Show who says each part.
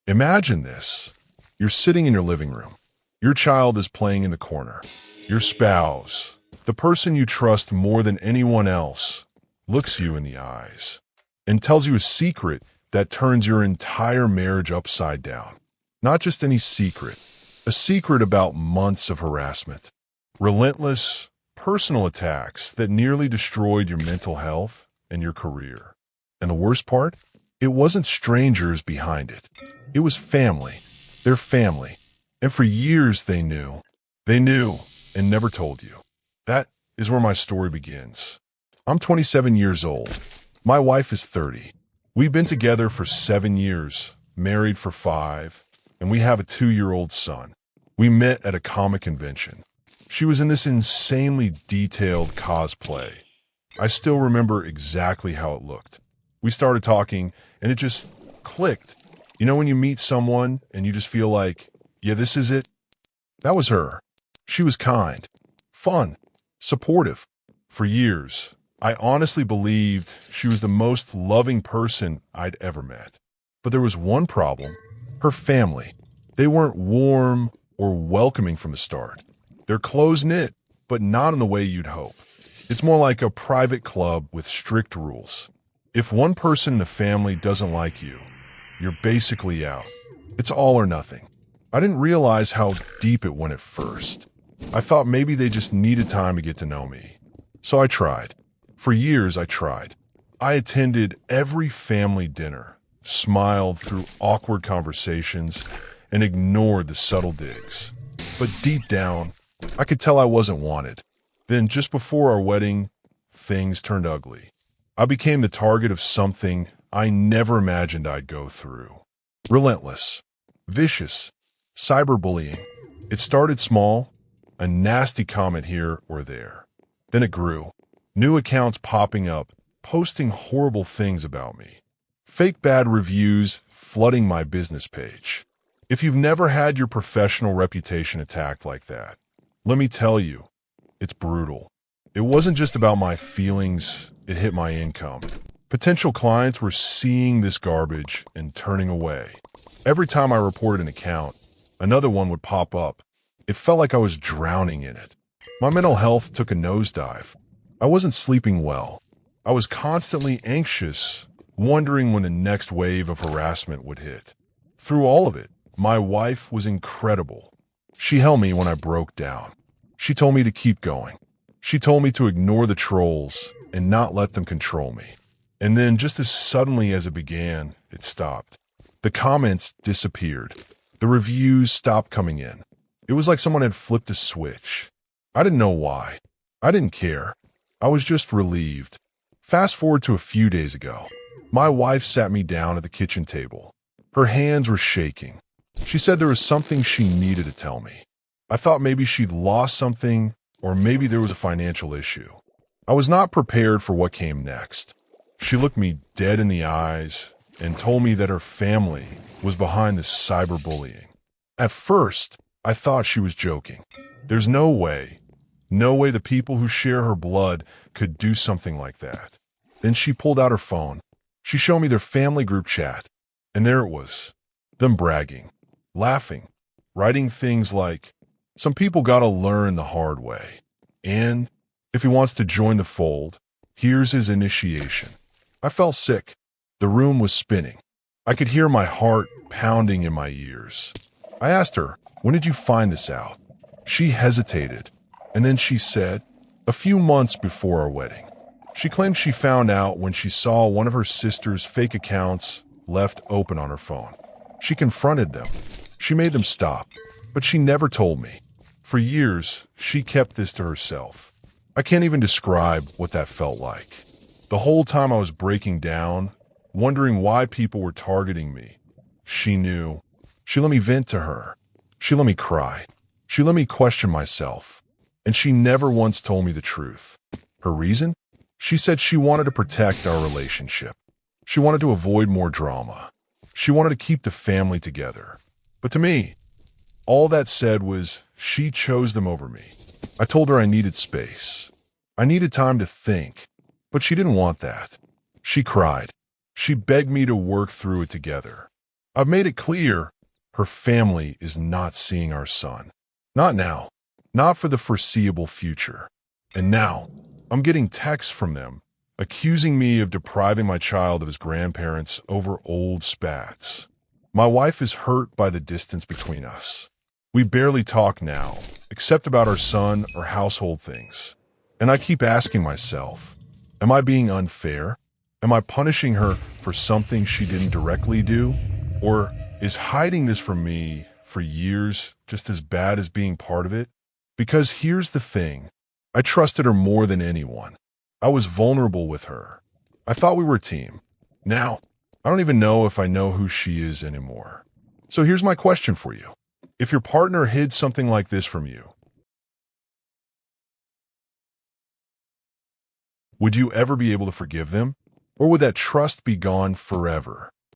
Speaker 1: Imagine this. You're sitting in your living room. Your child is playing in the corner. Your spouse, the person you trust more than anyone else, looks you in the eyes and tells you a secret that turns your entire marriage upside down. Not just any secret, a secret about months of harassment, relentless, personal attacks that nearly destroyed your mental health and your career. And the worst part? It wasn't strangers behind it. It was family, their family. And for years they knew. They knew and never told you. That is where my story begins. I'm 27 years old. My wife is 30. We've been together for 7 years, married for 5, and we have a 2-year-old son. We met at a comic convention. She was in this insanely detailed cosplay. I still remember exactly how it looked. We started talking, and it just clicked. You know when you meet someone and you just feel like, yeah, this is it? That was her. She was kind, fun, supportive. For years, I honestly believed she was the most loving person I'd ever met. But there was one problem. Her family. They weren't warm or welcoming from the start. They're close-knit, but not in the way you'd hope. It's more like a private club with strict rules. If one person in the family doesn't like you, you're basically out. It's all or nothing. I didn't realize how deep it went at first. I thought maybe they just needed time to get to know me. So I tried. For years, I tried. I attended every family dinner, smiled through awkward conversations, and ignored the subtle digs. But deep down, I could tell I wasn't wanted. Then, just before our wedding, things turned ugly. I became the target of something I never imagined I'd go through. Relentless, vicious, cyberbullying. It started small, a nasty comment here or there. Then it grew. New accounts popping up, posting horrible things about me. Fake bad reviews flooding my business page. If you've never had your professional reputation attacked like that, let me tell you, it's brutal. It wasn't just about my feelings, it hit my income. Potential clients were seeing this garbage and turning away. Every time I reported an account, another one would pop up. It felt like I was drowning in it. My mental health took a nosedive. I wasn't sleeping well. I was constantly anxious, wondering when the next wave of harassment would hit. Through all of it, my wife was incredible. She held me when I broke down. She told me to keep going. She told me to ignore the trolls and not let them control me. And then, just as suddenly as it began, it stopped. The comments disappeared. The reviews stopped coming in. It was like someone had flipped a switch. I didn't know why. I didn't care. I was just relieved. Fast forward to a few days ago. My wife sat me down at the kitchen table. Her hands were shaking. She said there was something she needed to tell me. I thought maybe she'd lost something, or maybe there was a financial issue. I was not prepared for what came next. She looked me dead in the eyes and told me that her family was behind this cyberbullying. At first, I thought she was joking. There's no way the people who share her blood could do something like that. Then she pulled out her phone. She showed me their family group chat, and there it was, them bragging, laughing, writing things like, "Some people gotta learn the hard way. And if he wants to join the fold, here's his initiation." I felt sick. The room was spinning. I could hear my heart pounding in my ears. I asked her, "When did you find this out?" She hesitated, and then she said, "A few months before our wedding." She claimed she found out when she saw one of her sister's fake accounts left open on her phone. She confronted them. She made them stop, but she never told me. For years, she kept this to herself. I can't even describe what that felt like. The whole time I was breaking down, wondering why people were targeting me, she knew. She let me vent to her. She let me cry. She let me question myself. And she never once told me the truth. Her reason? She said she wanted to protect our relationship. She wanted to avoid more drama. She wanted to keep the family together. But to me, all that said was she chose them over me. I told her I needed space. I needed time to think. But she didn't want that. She cried. She begged me to work through it together. I've made it clear her family is not seeing our son. Not now. Not for the foreseeable future. And now, I'm getting texts from them, accusing me of depriving my child of his grandparents over old spats. My wife is hurt by the distance between us. We barely talk now, except about our son or household things. And I keep asking myself, am I being unfair? Am I punishing her for something she didn't directly do? Or is hiding this from me for years just as bad as being part of it? Because here's the thing. I trusted her more than anyone. I was vulnerable with her. I thought we were a team. Now, I don't even know if I know who she is anymore. So here's my question for you. If your partner hid something like this from you, would you ever be able to forgive them? Or would that trust be gone forever?